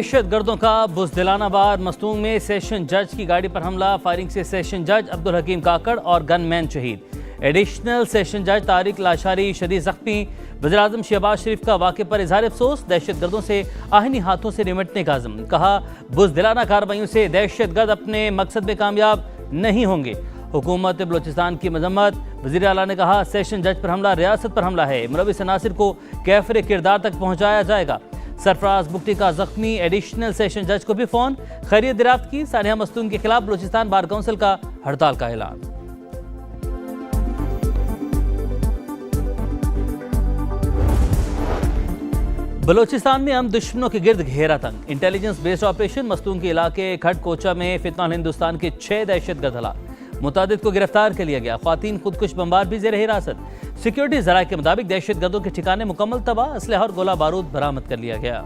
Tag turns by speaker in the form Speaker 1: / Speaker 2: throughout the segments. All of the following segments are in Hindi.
Speaker 1: दहशत गर्दों का बुज़दिलाना वार मस्तूंग में सेशन जज की गाड़ी पर हमला, फायरिंग से सेशन जज अब्दुल हकीम काकड़ और गनमैन शहीद। एडिशनल सेशन जज तारिक लाशारी शदीद जख्मी। वज़ीर-ए-आज़म शहबाज शरीफ का वाक़े पर इज़हार अफसोस, दहशत गर्दों से आहनी हाथों से निमटने का आज़म। कहा बुज़दिलाना कार्रवाइयों से दहशत गर्द अपने मकसद में कामयाब नहीं होंगे। हुकूमत बलोचिस्तान की मजम्मत। वज़ीर आला ने कहा सेशन जज पर हमला रियासत पर हमला है, मुलविस अनासिर को कैफरे किरदार तक पहुँचाया जाएगा। सरफराज बुगटी का जख्मी, एडिशनल सेशन जज को भी फोन। खैरियत दरियाफ्त की, सानिया मस्तूंग के खिलाफ बलूचिस्तान बार काउंसिल का हड़ताल का ऐलान। बलूचिस्तान में हम दुश्मनों के गिर्द घेरा तंग, इंटेलिजेंस बेस्ड ऑपरेशन। मस्तूंग के इलाके खट कोचा में फितनान हिंदुस्तान के 6 दहशतगर्द हलाक, मुतादिद को गिरफ्तार कर लिया गया। ख्वातीन खुदकुश बमबार भी ज़ेर हिरासत। सिक्योरिटी ज़राए के मुताबिक दहशतगर्दों के ठिकाने मुकम्मल तबाह, असलहा और गोला बारूद बरामद कर लिया गया।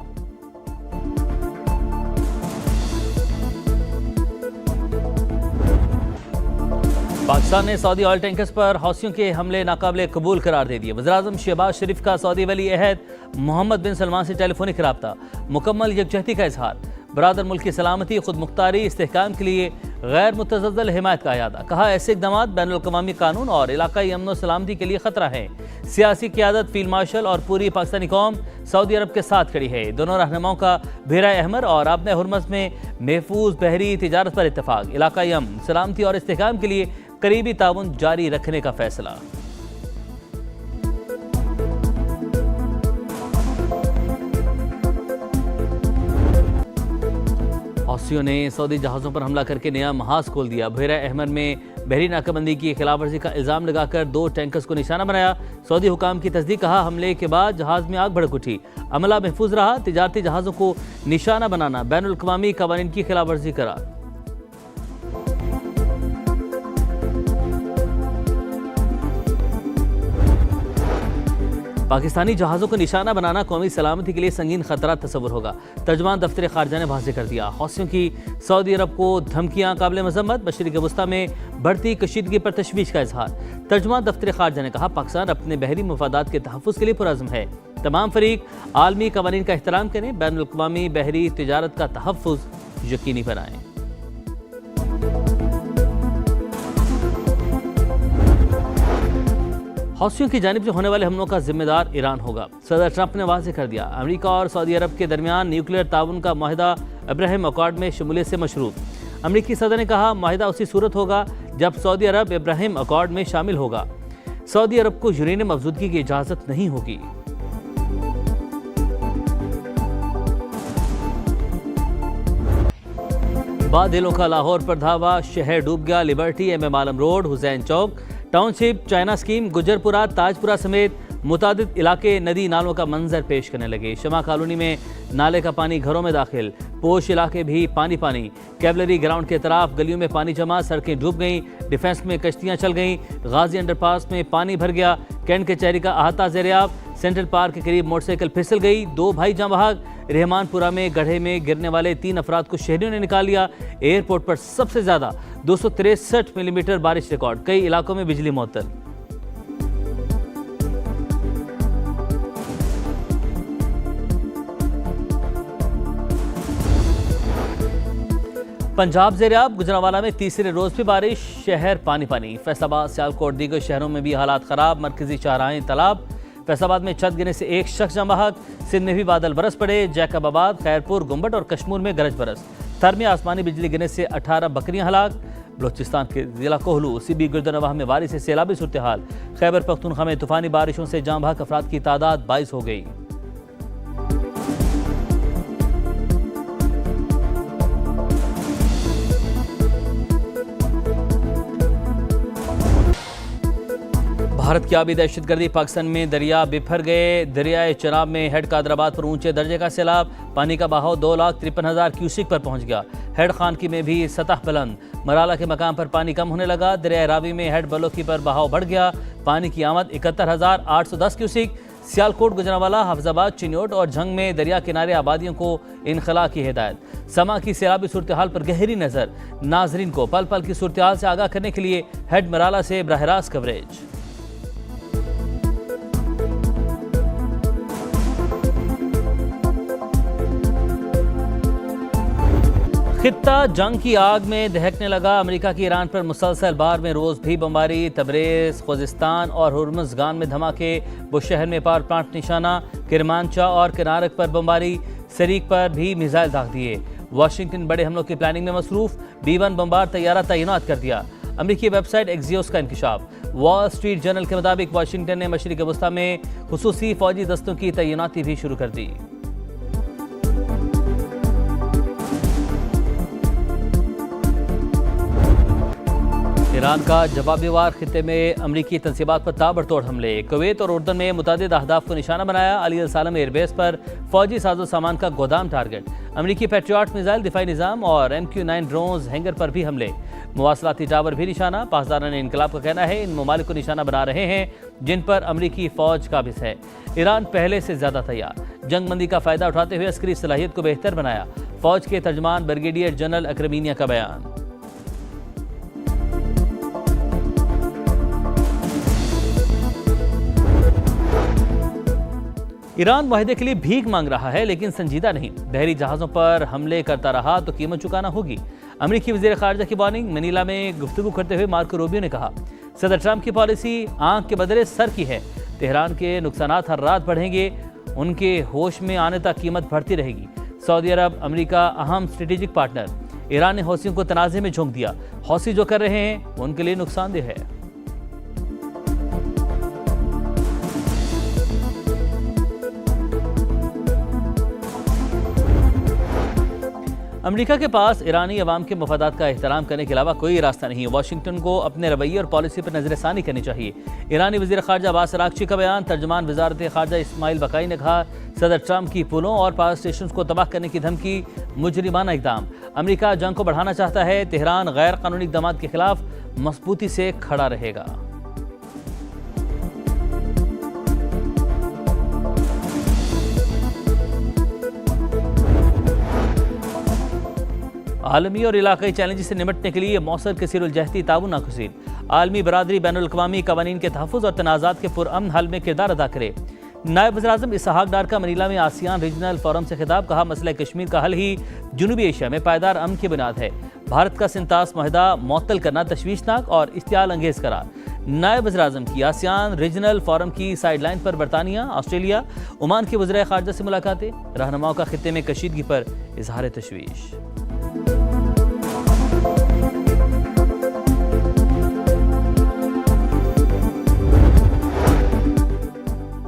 Speaker 1: पाकिस्तान ने सऊदी ऑयल टैंकर्स पर हौसियों के हमले नाकाबिले कबूल करार दे दिए। वज़ीर-ए-आज़म शहबाज शरीफ का सऊदी वली अहद मोहम्मद बिन सलमान से टेलीफोनिक रब्ता, मुकम्मल यकजहती का इजहार। बरादर मुल्क की सलामती खुद मुख्तारी इस्तेहकाम के लिए गैर मुतज़ल्ज़ल हिमायत का अयादा। कहा ऐसे इक़दामात बैनुल-अक़वामी कानून और इलाकाई अमन व सलामती के लिए खतरा है। सियासी क़यादत, फील्ड मार्शल और पूरी पाकिस्तानी कौम सऊदी अरब के साथ खड़ी है। दोनों रहनुमाओं का बहरा अहमर और आबने हुर्मस में महफूज बहरी तिजारत पर इत्तफाक। इलाकाई अमन, सलामती और इस्तेहकाम के लिए करीबी ताउन जारी रखने का फैसला। हौसियों ने सऊदी जहाज़ों पर हमला करके नया महाज खोल दिया। बहरा अहमर में बहरी नाकाबंदी की खिलाफवर्जी का इल्ज़ाम लगाकर 2 टैंकर्स को निशाना बनाया। सऊदी हुकाम की तस्दीक। कहा हमले के बाद जहाज़ में आग भड़क उठी, अमला महफूज रहा। तिजारती जहाज़ों को निशाना बनाना बैनुल-अक़वामी कवानीन की खिलाफवर्जी करार। पाकिस्तानी जहाज़ों को निशाना बनाना कौमी सलामती के लिए संगीन खतरा तस्वुर होगा। तर्जुमान दफ्तर खारजा ने वाज़ेह कर दिया। हौसियों की सऊदी अरब को धमकियां काबिल मजम्मत। मशरिक़ वस्ता में बढ़ती कशीदगी पर तशवीश का इजहार। तर्जुमान दफ्तर खारजा ने कहा पाकिस्तान अपने बहरी मफादात के तहफ़्फ़ुज़ के लिए पुरअज़्म है। तमाम फरीक आलमी कवानीन का एहतराम करें, बैनुल-अक़वामी बहरी तिजारत का तहफ़्फ़ुज़ यकीनी बनाएं। हौसियों की जानिब से होने वाले हमलों का जिम्मेदार ईरान होगा। सदर ट्रंप ने वाज़ेह कर दिया अमेरिका और सऊदी अरब के दरमियान न्यूक्लियर ताउन का माहिदा इब्राहिम अकॉर्ड में शमूलियत से मशरूत। अमेरिकी सदर ने कहा माहिदा उसी सूरत होगा जब सऊदी अरब इब्राहिम अकॉर्ड में शामिल होगा। सऊदी अरब को यूरेनियम मफजूदगी की इजाज़त नहीं होगी। बादलों का लाहौर पर धावा, शहर डूब गया। Liberty, MM Alam road, Hussain Chowk township, China scheme, Gujjarpura, Tajpura समेत मुतादिद इलाके नदी नालों का मंजर पेश करने लगे। शमा कॉलोनी में नाले का पानी घरों में दाखिल, पोश इलाके भी पानी पानी। कैवलरी ग्राउंड के तरफ गलियों में पानी जमा, सड़कें डूब गईं। डिफेंस में कश्तियां चल गईं। गाजी अंडरपास में पानी भर गया। कैंट के चेहरी का अहाता ज़ेरियाब। सेंट्रल पार्क के करीब मोटरसाइकिल फिसल गई, 2 भाई जाँ बहाक। रहमानपुरा में गड्ढे में गिरने वाले 3 अफराद को शहरियों ने निकाल लिया। एयरपोर्ट पर सबसे ज़्यादा 263 मिलीमीटर बारिश रिकॉर्ड, कई इलाकों में बिजली मुअत्तल। पंजाब ज़ेरियाब, गुजरांवाला में तीसरे रोज़ भी बारिश, शहर पानी पानी। फैसलाबाद, सियालकोट, दीगर शहरों में भी हालात ख़राब, मरकजी शाहराहें तालाब। फैसलाबाद में छत गिरने से 1 शख्स जाँ बहक। सिंध में भी बादल बरस पड़े। जैकबाबाद, खैरपुर, गुम्बट और कश्मीर में गरज बरस। थर में आसमानी बिजली गिरने से 18 बकरियां हलाक। बलोचिस्तान के जिला कोहलू, सीबी गुर्दनवाह में बारिश से सैलाबी सूरत हाल। खैबर पख्तूनख्वा में तूफानी बारिशों से जाँ बहक अफराद की तादाद 22 हो गई। भारत की आबी दहशतगर्दी, पाकिस्तान में दरिया बिफर गए। दरियाए चनाब में हेड कादराबाद पर ऊंचे दर्जे का सैलाब, पानी का बहाव 2,53,000 क्यूसिक पर पहुंच गया। हेड खानकी में भी सतह बुलंद, मराला के मकाम पर पानी कम होने लगा। दरिया रावी में हेड बलोकी पर बहाव बढ़ गया, पानी की आमद 71,810 क्यूसिक। सियालकोट, गुजरांवाला, हाफिजाबाद, चिन्योट और झंग में दरिया किनारे आबादियों को इनखला की हिदायत। समा की सैलाबी सूरत हाल पर गहरी नज़र, नाजरीन को पल पल की सूरत हाल से आगाह करने के लिए हेड मराला से बराह-रास्त कवरेज। खित्ता जंग की आग में दहकने लगा। अमेरिका की ईरान पर मुसलसल बार में रोज भी बमबारी। तबरेज, खुजिस्तान और हुर्मुज़गान में धमाके। बुशहर में पावर प्लांट निशाना। किरमानचा और किनारक पर बमबारी। सरीक पर भी मिसाइल दाग दिए। वाशिंगटन बड़े हमलों की प्लानिंग में मसरूफ। B-1 बमबार तैयारा तैनात कर दिया। अमेरिकी वेबसाइट एक्सियोस का इंकशाफ। वॉल स्ट्रीट जर्नल के मुताबिक वाशिंगटन ने मशरिक़ वस्ता में खुसूसी फौजी दस्तों की तैनाती भी शुरू कर दी। ईरान का जवाबी वार। खित्ते में अमरीकी तंसीबात पर ताबड़तोड़ हमले। कुवैत और उर्दन में मुतादिद अहदाफ को निशाना बनाया। अली अल सालम एयरबेस पर फौजी साजो सामान का गोदाम टारगेट। अमरीकी पेट्रियट मिसाइल दिफाई निज़ाम और MQ-9 ड्रोन्स हैंगर पर भी हमले। मवासलाती टावर भी निशाना। पासदारान इनकलाब का कहना है इन ममालिक को निशाना बना रहे हैं जिन पर अमरीकी फौज काबिज है। ईरान पहले से ज्यादा तैयार। जंगबंदी का फायदा उठाते हुए अस्करी सलाहियत को बेहतर बनाया। फौज के तर्जमान ब्रिगेडियर जनरल अक्रमीनिया का बयान। ईरान मुआहदे के लिए भीख मांग रहा है लेकिन संजीदा नहीं। बहरी जहाजों पर हमले करता रहा तो कीमत चुकाना होगी। अमेरिकी वज़ीर ख़ारिजा की वार्निंग। मनीला में गुफ्तगू करते हुए मार्को रूबियो ने कहा सदर ट्रंप की पॉलिसी आंख के बदले सर की है। तेहरान के नुकसानात हर रात बढ़ेंगे। उनके होश में आने तक कीमत बढ़ती रहेगी। सऊदी अरब अमेरिका अहम स्ट्रेटेजिक पार्टनर। ईरान ने हौसियों को तनाज़े में झोंक दिया। हौसी जो कर रहे हैं उनके लिए नुकसानदेह है। अमेरिका के पास ईरानी अवाम के मफादात का एहतराम करने के अलावा कोई रास्ता नहीं। वाशिंगटन को अपने रवैये और पॉलिसी पर नजरसानी करनी चाहिए। ईरानी वज़ीर ख़ारिजा अब्बास अराग़ची का बयान। तर्जमान वज़ारत ख़ारिजा इस्माइल बकाई ने कहा सदर ट्रंप की पुलों और पावर स्टेशन को तबाह करने की धमकी मुजरिमाना इक़दाम। अमेरिका जंग को बढ़ाना चाहता है। तेहरान गैर कानूनी इक़दामात के खिलाफ मजबूती से खड़ा रहेगा। आलमी और इलाकाई चैलेंज से निपटने के लिए मौसर कसीरुल-जहती ताउन नागुज़ीर। आलमी बरादरी बैनुल-अक़वामी कवानीन के तहफ़्फ़ुज़ और तनाज़ात के पुरअमन हल में किरदार अदा करे। नायब वज़ीर-ए-आज़म इसहाक डार का मनीला में आसियान रीजनल फोरम से खिताब। कहा मसला कश्मीर का हल ही जनूबी एशिया में पायदार अमन की बुनियाद है। भारत का सिंतास मुआहदा मुअत्तल करना तशवीशनाक और इश्तियाल अंगेज़ करार। नायब वज़ीर-ए-आज़म की आसियान रीजनल फोरम की साइडलाइन पर बरतानिया, ऑस्ट्रेलिया, ओमान के वज़ीर ख़ारिजा से मुलाकातें। रहनुमाओं का खित्ते में कशीदगी पर इजहार तशवीश।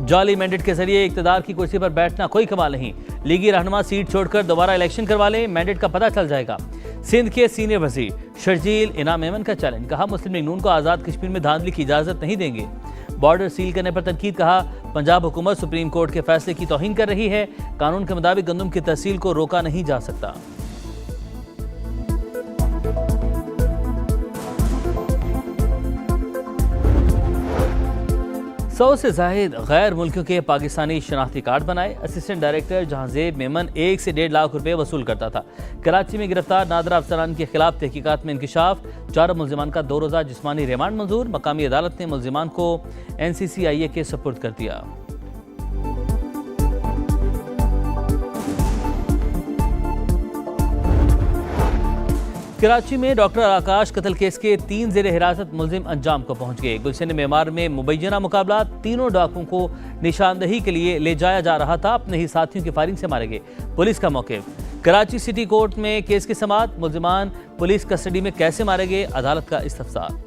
Speaker 1: जाली मैंडेट के जरिए इक्तदार की कुर्सी पर बैठना कोई कमाल नहीं। लीगी रहनुमा सीट छोड़कर दोबारा इलेक्शन करवा लें, मैंडेट का पता चल जाएगा। सिंध के सीनियर वजीर शर्जील इनाम मेमन का चैलेंज। कहा मुस्लिम लीग नून को आज़ाद कश्मीर में धांधली की इजाज़त नहीं देंगे। बॉर्डर सील करने पर तनकीद। कहा पंजाब हुकूमत सुप्रीम कोर्ट के फैसले की तौहीन कर रही है। कानून के मुताबिक गंदम की तहसील को रोका नहीं जा सकता। सौ से जायद गैर मुल्कियों के पाकिस्तानी शनाख्ती कार्ड बनाए। असिस्टेंट डायरेक्टर जहांजेब मेमन 1 से 1.5 लाख रुपए वसूल करता था। कराची में गिरफ्तार नादरा अफसरान के खिलाफ तहकीकात में इंकशाफ। 4 मुल्जिमान का 2 रोज़ा जिस्मानी रिमांड मंजूर। मकामी अदालत ने मुल्जिमान को NCCIA के सुपुर्द कर दिया। कराची में डॉक्टर आकाश कत्ल केस के 3 ज़ेर हिरासत मुलजिम अंजाम को पहुंच गए। गुलशन मेमार में मुबैना मुकाबला। तीनों डाकुओं को निशानदही के लिए ले जाया जा रहा था। अपने ही साथियों की फायरिंग से मारे गए। पुलिस का मौके। कराची सिटी कोर्ट में केस की समाअत। मुलजिमान पुलिस कस्टडी में कैसे मारे गए, अदालत का इस्तफसार।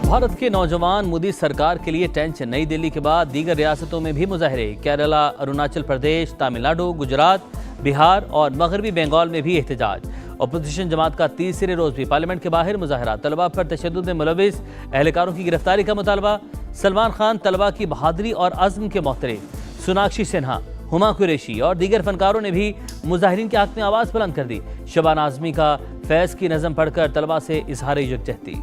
Speaker 1: भारत के नौजवान मोदी सरकार के लिए टेंशन। नई दिल्ली के बाद दीगर रियासतों में भी मुजाहरे। केरला, अरुणाचल प्रदेश, तमिलनाडु, गुजरात, बिहार और मगरबी बंगाल में भी एहतजाज। अपोजिशन जमात का तीसरे रोज भी पार्लियामेंट के बाहर मुजाहरा। तलबा पर तशद्दुद में मुलविस एहलकारों की गिरफ्तारी का मुतालबा। सलमान खान तलबा की बहादुरी और अज़्म के मोहतरम। सोनाक्षी सिन्हा, हुमा कुरैशी और दीगर फनकारों ने भी मुजाहिरीन के हक में आवाज़ बुलंद कर दी। शबाना आज़मी का फैज़ की नज़म पढ़कर तलबा से इजहार यकजहती।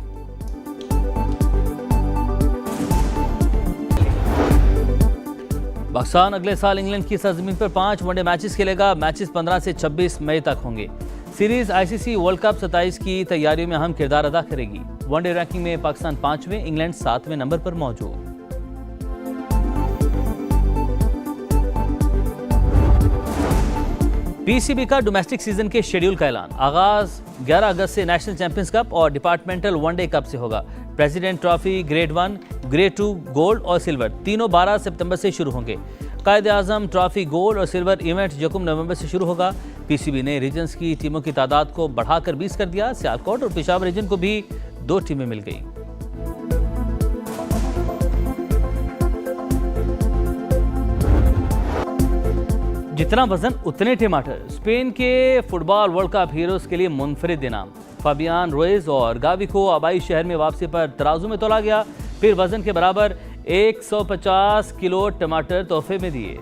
Speaker 1: पाकिस्तान अगले साल इंग्लैंड की सरजमीन पर 5 वनडे मैचेस खेलेगा। मैचेस 15 से 26 मई तक होंगे। सीरीज ICC वर्ल्ड कप 27 की तैयारियों में अहम किरदार अदा करेगी। वनडे रैंकिंग में पाकिस्तान 5वें, इंग्लैंड 7वें नंबर पर मौजूद। पीसीबी का डोमेस्टिक सीजन के शेड्यूल का ऐलान। आगाज 11 अगस्त से नेशनल चैंपियंस कप और डिपार्टमेंटल वनडे कप से होगा। President trophy grade 1, grade 2, gold और सिल्वर तीनों 12 सितंबर से शुरू होंगे। कायद-ए-आज़म ट्रॉफी गोल्ड और सिल्वर इवेंट यकम नवंबर से शुरू होगा। पीसीबी ने रीजन्स की टीमों की तादाद को बढ़ाकर 20 कर दिया। सियालकोट और पेशावर रीजन को भी 2 टीमें मिल गई। जितना वजन उतने टमाटर, स्पेन के फुटबॉल वर्ल्ड कप हीरोज के लिए मुनफरिद इनाम। फाबियान रुइज और गावी को आबाई शहर में वापसी पर तराजू में तोला गया, फिर वजन के बराबर 150 किलो टमाटर तोहफे में दिए।